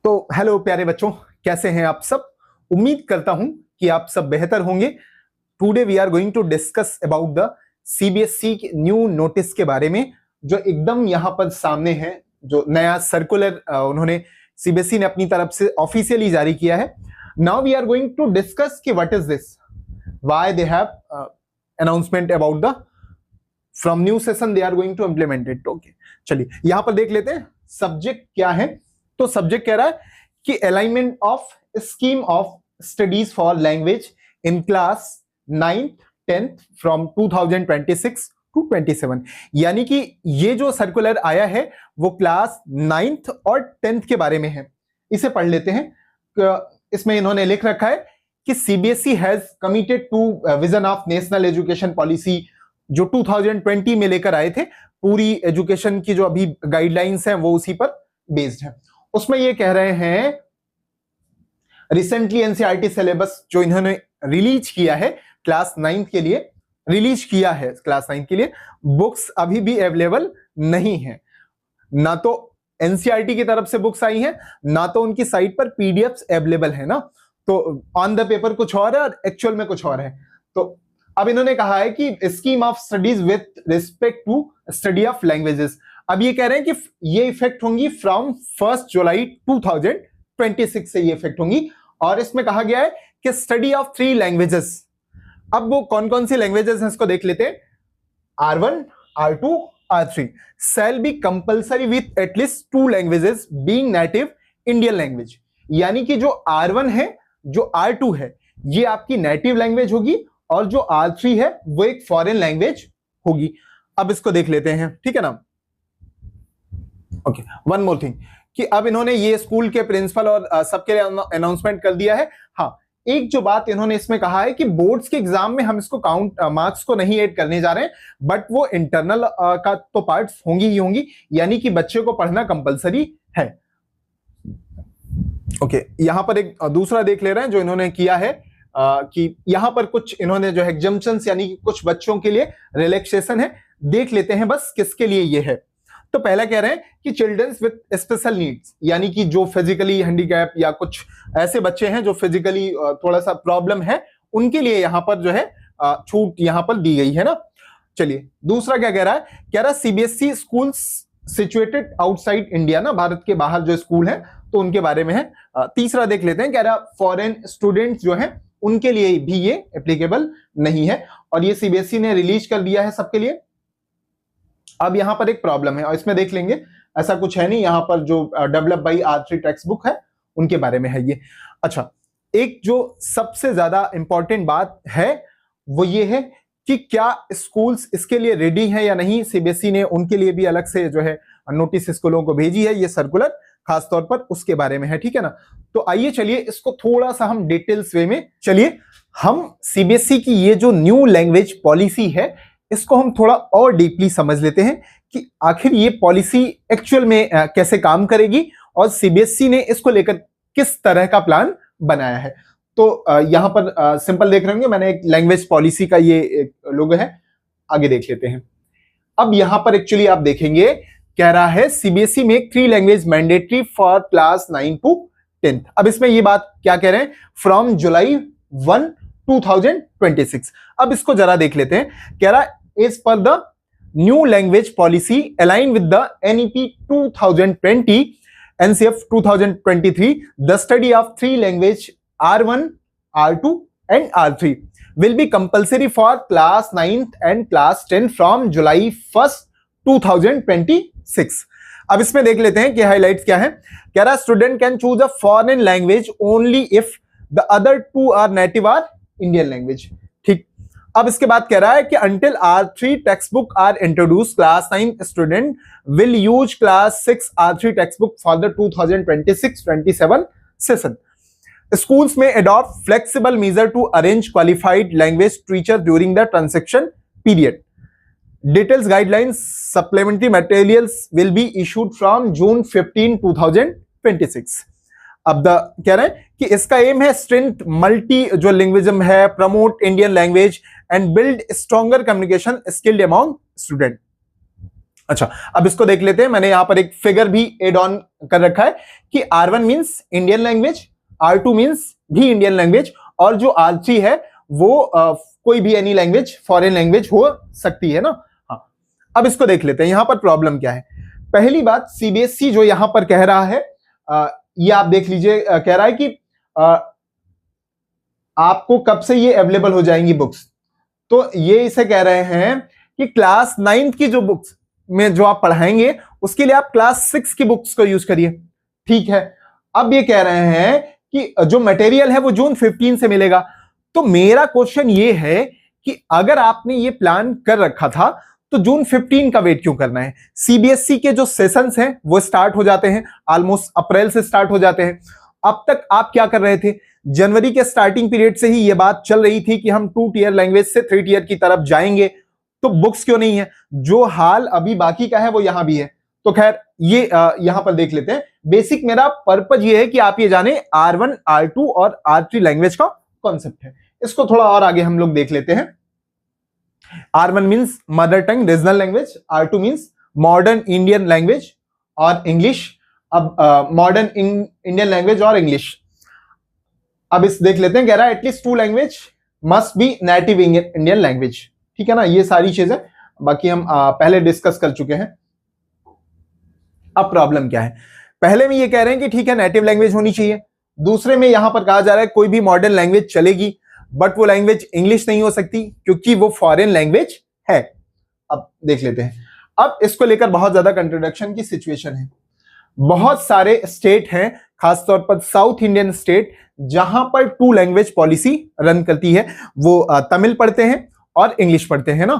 तो हेलो प्यारे बच्चों, कैसे हैं आप सब। उम्मीद करता हूं कि आप सब बेहतर होंगे। Today we are going to discuss about the CBSE के न्यू नोटिस के बारे में, जो एकदम यहां पर सामने है। जो नया सर्कुलर उन्होंने सीबीएसई ने अपनी तरफ से ऑफिशियली जारी किया है। Now we are going to discuss कि what is this, why they have announcement about the from new session they are going to implement it. Okay, चलिए यहां पर देख लेते हैं सब्जेक्ट क्या है। तो सब्जेक्ट कह रहा है कि alignment of scheme of studies for language in class 9th 10th from 2026 to 27। यानी कि ये जो सर्कुलर आया है वो क्लास 9th और 10th के बारे में है। इसे पढ़ लेते हैं। इसमें इन्होंने लिख रखा है कि CBSE has committed to vision of national education policy, जो 2020 में लेकर आए थे। पूरी एजुकेशन की जो अभी गाइडलाइंस हैं वो उसी पर बेस्ड है। उसमें ये कह रहे हैं रिसेंटली एनसीईआरटी सिलेबस जो इन्होंने रिलीज किया है क्लास 9th के लिए, रिलीज किया है क्लास 9th के लिए, बुक्स अभी भी अवेलेबल नहीं है। ना तो एनसीईआरटी की तरफ से बुक्स आई हैं, ना तो उनकी साइट पर पीडीएफ्स अवेलेबल है ना। तो ऑन द पेपर कुछ और है और एक्चुअल में कुछ और है। तो अब इन्होंने कहा है कि scheme of studies with respect to study of languages. अब ये कह रहे हैं कि ये इफेक्ट होंगी फ्रॉम 1 जुलाई 2026 से ये इफेक्ट होंगी। और इसमें कहा गया है कि स्टडी ऑफ 3 लैंग्वेजेस। अब वो कौन कौन सी लैंग्वेजेस हैं इसको देख लेते हैं। R1, R2, R3 shall be compulsory with at least 2 languages being native Indian language. यानी कि जो R1 है, जो R2 है, ये आपकी नेटिव लैंग्वेज होगी और जो R3 है वो एक फॉरेन लैंग्वेज होगी। अब इसको देख लेते हैं, ठीक है ना। ओके, वन मोर थिंग कि अब इन्होंने ये स्कूल के प्रिंसिपल और सबके लिए अनाउंसमेंट कर दिया है। हाँ, एक जो बात इन्होंने इसमें कहा है कि बोर्ड्स के एग्जाम में हम इसको काउंट मार्क्स को नहीं ऐड करने जा रहे हैं, बट वो इंटरनल का तो पार्ट्स होंगी ही होंगी। यानी कि बच्चे को पढ़ना कंपलसरी है। ओके, यहां पर एक दूसरा देख ले रहे हैं जो इन्होंने किया है कि यहां पर कुछ इन्होंने जो एग्जम्पशंस यानी कि कुछ बच्चों के लिए रिलैक्सेशन है। देख लेते हैं बस किसके लिए ये है। तो पहला कह रहे हैं कि चिल्ड्रंस विद स्पेशल नीड्स, यानी कि जो फिजिकली हैंडीकैप या कुछ ऐसे बच्चे हैं जो फिजिकली थोड़ा सा प्रॉब्लम है, उनके लिए यहां पर जो है छूट यहां पर दी गई है ना। चलिए दूसरा क्या कह रहा है, कह रहा है CBSE schools situated outside India, ना भारत के बाहर जो स्कूल हैं तो उनके बारे में है। तीसरा देख लेते हैं, कह रहा फॉरेन स्टूडेंट्स जो हैं उनके लिए भी ये एप्लीकेबल नहीं है और ये सीबीएसई ने रिलीज कर दिया है सबके लिए। अब यहां पर एक प्रॉब्लम है और इसमें देख लेंगे, ऐसा कुछ है नहीं। यहां पर जो develop by R3 text book है उनके बारे में है ये। अच्छा, एक जो सबसे ज्यादा इंपॉर्टेंट बात है वो ये है कि क्या स्कूल्स इसके लिए रेडी हैं या नहीं। सीबीएसई ने उनके लिए भी अलग से जो है नोटिस स्कूलों को भेजी है, ये सर्कुलर खास तौर पर उसके बारे में है, ठीक है ना। तो आइए चलिए इसको थोड़ा सा हम डिटेल्स वे में, चलिए हम सीबीएसई की ये जो न्यू लैंग्वेज पॉलिसी है इसको हम थोड़ा और डीपली समझ लेते हैं कि आखिर ये पॉलिसी एक्चुअल में कैसे काम करेगी और सीबीएसई ने इसको लेकर किस तरह का प्लान बनाया है। तो यहां पर सिंपल देख रहे होंगे, मैंने एक लैंग्वेज पॉलिसी का ये लोगो है, आगे देख लेते हैं। अब यहां पर एक्चुअली आप देखेंगे, कह रहा है सीबीएसई में 3 language mandatory for class 9 to 10th। अब इसमें ये बात क्या कह रहे हैं, फ्रॉम जुलाई 1 2026। अब इसको जरा देख लेते हैं। कह रहा इज पर the new language policy align with the NEP 2020 NCF 2023 the study of 3 language R1, R2 and R3 will be compulsory for class 9th and class 10 from July 1st 2026। अब इसमें देख लेते हैं कि हाइलाइट्स क्या है। कह रहा student can choose a foreign language only if the other 2 are native or Indian language. ठीक, अब इसके बाद कह रहा है कि until R3 text book are introduce class 9 student will use class 6 R3 text book for the 2026-27 सेशन। Schools may adopt flexible measure to arrange qualified language teacher during the transition period. Details guidelines supplementary materials will be issued from June 15, 2026। अब कह रहे हैं कि इसका M है strength multi जो linguism है, promote Indian language and build stronger communication skilled among student. अच्छा, अब इसको देख लेते हैं। मैंने यहां पर एक फिगर भी एड ऑन कर रखा है कि R1 means Indian language, R2 means भी इंडियन लैंग्वेज, और जो R3 है वो कोई भी एनी लैंग्वेज, फॉरेन लैंग्वेज हो सकती है ना। हाँ, अब इसको देख लेते हैं यहां पर प्रॉब्लम क्या है। पहली बात, सीबीएसई जो यहां पर कह रहा है, ये आप देख लीजिए, कह रहा है कि आपको कब से ये अवेलेबल हो जाएंगी बुक्स। तो ये इसे कह रहे हैं कि क्लास 9th की जो बुक्स में जो आप पढ़ाएंगे उसके लिए आप क्लास 6 की बुक्स को यूज करिए। ठीक है, अब ये कह रहे हैं कि जो मटेरियल है वो जून 15 से मिलेगा। तो मेरा क्वेश्चन ये है कि अगर आपने ये प्लान कर रखा था तो जून 15 का वेट क्यों करना है। सीबीएसई के जो सेशंस हैं वो स्टार्ट हो जाते हैं, ऑलमोस्ट अप्रैल से स्टार्ट हो जाते हैं। अब तक आप क्या कर रहे थे, जनवरी के स्टार्टिंग पीरियड से ही ये बात चल रही थी कि हम 2 टियर लैंग्वेज से 3 टियर की तरफ जाएंगे, तो बुक्स क्यों नहीं है। जो हाल अभी बाकी का है वो यहां भी है। तो खैर ये यहां पर देख लेते हैं। बेसिक मेरा पर्पज ये है कि आप ये जाने R1, R2 और R3 लैंग्वेज का कॉन्सेप्ट है। इसको थोड़ा और आगे हम लोग देख लेते हैं। R1 means mother tongue regional language, R2 means modern Indian language और इंग्लिश। अब मॉडर्न इंडियन लैंग्वेज और इंग्लिश, अब इस देख लेते हैं। कह रहा है at least 2 language must be native Indian language. ठीक है ना, ये सारी चीजें बाकी हम पहले डिस्कस कर चुके हैं। अब प्रॉब्लम क्या है, पहले में ये कह रहे हैं कि ठीक है नेटिव लैंग्वेज होनी चाहिए, दूसरे में यहां पर कहा जा रहा है कोई भी मॉडर्न लैंग्वेज चलेगी, बट वो लैंग्वेज इंग्लिश नहीं हो सकती क्योंकि वो फॉरेन लैंग्वेज है। अब देख लेते हैं। अब इसको लेकर बहुत ज्यादा कंट्रोडक्शन की सिचुएशन है। बहुत सारे स्टेट हैं, खासतौर पर साउथ इंडियन स्टेट, जहां पर 2 लैंग्वेज पॉलिसी रन करती है। वो तमिल पढ़ते हैं और इंग्लिश पढ़ते हैं ना।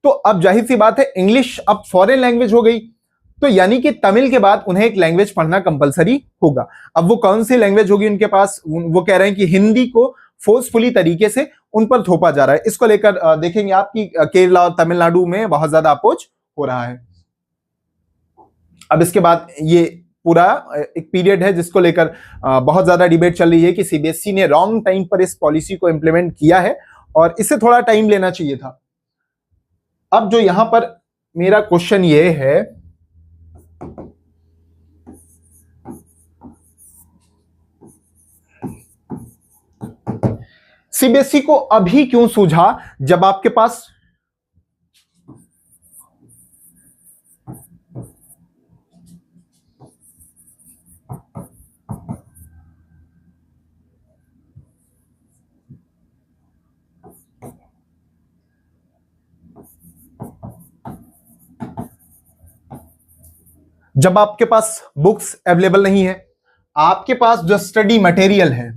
तो अब जाहिर सी बात है इंग्लिश अब फॉरेन लैंग्वेज हो गई, तो यानी कि तमिल के बाद उन्हें एक लैंग्वेज पढ़ना कंपलसरी होगा। अब वो कौन सी लैंग्वेज होगी उनके पास, वो कह रहे हैं कि हिंदी को फोर्सफुली तरीके से उन पर थोपा जा रहा है। इसको लेकर देखेंगे आप कि केरला और तमिलनाडु में बहुत ज्यादा अपोज हो रहा है। अब इसके बाद ये पूरा एक पीरियड है जिसको लेकर बहुत ज्यादा डिबेट चल रही है कि सीबीएसई ने रॉन्ग टाइम पर इस पॉलिसी को इंप्लीमेंट किया है और इससे थोड़ा टाइम लेना चाहिए था। अब जो यहां पर मेरा क्वेश्चन ये है, सीबीएसई को अभी क्यों सूझा जब आपके पास बुक्स अवेलेबल नहीं है, आपके पास जो स्टडी मटेरियल है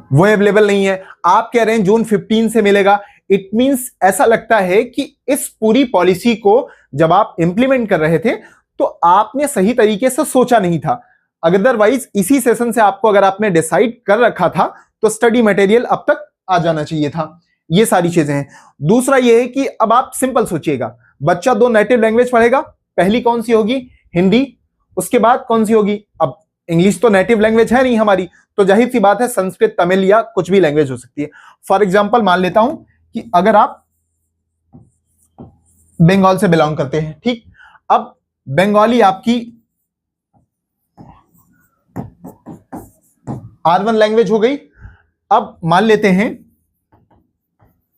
वो अवेलेबल नहीं है, आप कह रहे हैं जून 15 से मिलेगा। इट मींस ऐसा लगता है कि इस पूरी पॉलिसी को जब आप इंप्लीमेंट कर रहे थे तो आपने सही तरीके से सोचा नहीं था। अदरवाइज इसी सेशन से आपको अगर आपने डिसाइड कर रखा था तो स्टडी मटेरियल अब तक आ जाना चाहिए था। ये सारी चीजें हैं। दूसरा ये है कि अब आप सिंपल सोचिएगा, बच्चा 2 नेटिव लैंग्वेज पढ़ेगा, पहली कौन सी होगी, हिंदी, उसके बाद कौन सी होगी, अब इंग्लिश तो नेटिव लैंग्वेज है नहीं हमारी, तो जाहिर सी बात है संस्कृत, तमिल या कुछ भी लैंग्वेज हो सकती है। फॉर एग्जाम्पल मान लेता हूं कि अगर आप बंगाल से बिलोंग करते हैं, ठीक, अब बंगाली आपकी R1 लैंग्वेज हो गई। अब मान लेते हैं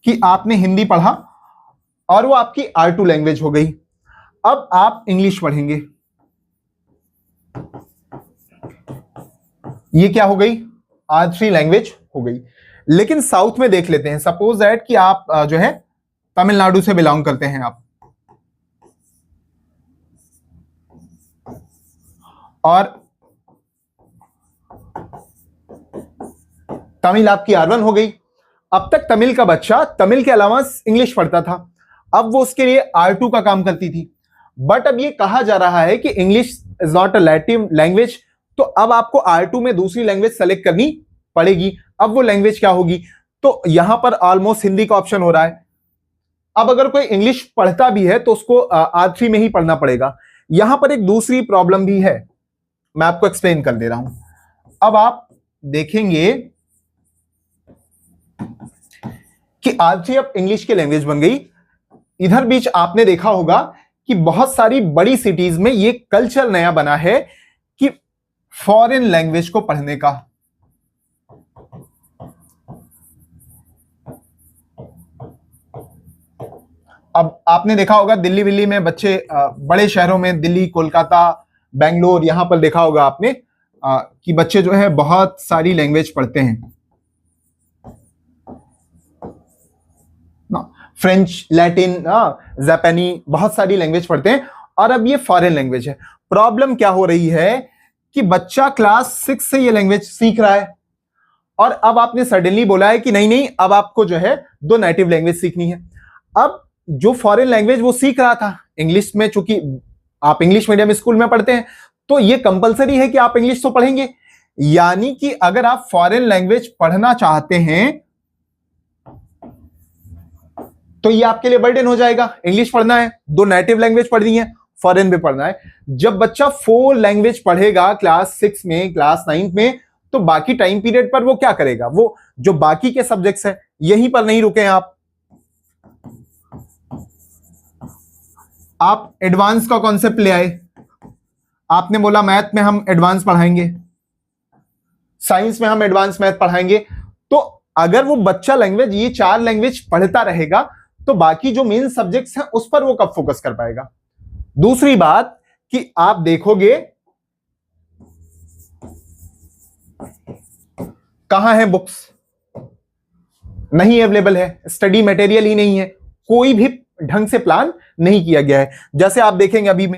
कि आपने हिंदी पढ़ा और वो आपकी R2 लैंग्वेज हो गई। अब आप इंग्लिश पढ़ेंगे, ये क्या हो गई, R3 लैंग्वेज हो गई। लेकिन साउथ में देख लेते हैं, सपोज दैट कि आप जो है तमिलनाडु से बिलोंग करते हैं आप, और तमिल आपकी R1 हो गई। अब तक तमिल का बच्चा तमिल के अलावा इंग्लिश पढ़ता था, अब वो उसके लिए R2 का काम करती थी। बट अब ये कहा जा रहा है कि English is not a Latin language, तो अब आपको R2 में दूसरी लैंग्वेज सेलेक्ट करनी पड़ेगी। अब वो लैंग्वेज क्या होगी, तो यहां पर ऑलमोस्ट हिंदी का ऑप्शन हो रहा है। अब अगर कोई इंग्लिश पढ़ता भी है तो उसको R3 में ही पढ़ना पड़ेगा। यहां पर एक दूसरी प्रॉब्लम भी है, मैं आपको एक्सप्लेन कर दे रहा हूं। अब आप देखेंगे कि आज ही अब इंग्लिश की लैंग्वेज बन गई। इधर बीच आपने देखा होगा कि बहुत सारी बड़ी सिटीज में ये कल्चर नया बना है कि फॉरेन लैंग्वेज को पढ़ने का। अब आपने देखा होगा दिल्ली विल्ली में बच्चे, बड़े शहरों में दिल्ली, कोलकाता, बेंगलोर, यहां पर देखा होगा आपने कि बच्चे जो है बहुत सारी लैंग्वेज पढ़ते हैं ना, फ्रेंच, लैटिन, जापानी, बहुत सारी लैंग्वेज पढ़ते हैं। और अब ये फॉरेन लैंग्वेज है। प्रॉब्लम क्या हो रही है कि बच्चा क्लास 6 से ये लैंग्वेज सीख रहा है और अब आपने सडनली बोला है कि नहीं नहीं, अब आपको जो है 2 नेटिव लैंग्वेज सीखनी है। अब जो फॉरेन लैंग्वेज वो सीख रहा था इंग्लिश में, चूंकि आप इंग्लिश मीडियम स्कूल में पढ़ते हैं तो ये कंपलसरी है कि आप इंग्लिश तो पढ़ेंगे। यानी कि अगर आप फॉरेन लैंग्वेज पढ़ना चाहते हैं तो ये आपके लिए बर्डन हो जाएगा। इंग्लिश पढ़ना है, 2 नेटिव लैंग्वेज पढ़नी है, फॉरेन भी पढ़ना है। जब बच्चा 4 लैंग्वेज पढ़ेगा क्लास 6 में, क्लास 9 में, तो बाकी टाइम पीरियड पर वो क्या करेगा? वो जो बाकी के सब्जेक्ट्स हैं यहीं पर नहीं रुके आप एडवांस का कॉन्सेप्ट ले आए। आपने बोला मैथ में हम एडवांस पढ़ाएंगे, साइंस में हम एडवांस मैथ पढ़ाएंगे। तो अगर वो बच्चा लैंग्वेज, ये 4 लैंग्वेज पढ़ता रहेगा तो बाकी जो मेन सब्जेक्ट्स हैं उस पर वो कब फोकस कर पाएगा? दूसरी बात कि आप देखोगे कहां है बुक्स, नहीं अवेलेबल है, स्टडी मटेरियल ही नहीं है, कोई भी ढंग से प्लान नहीं किया गया है। जैसे आप देखेंगे अभी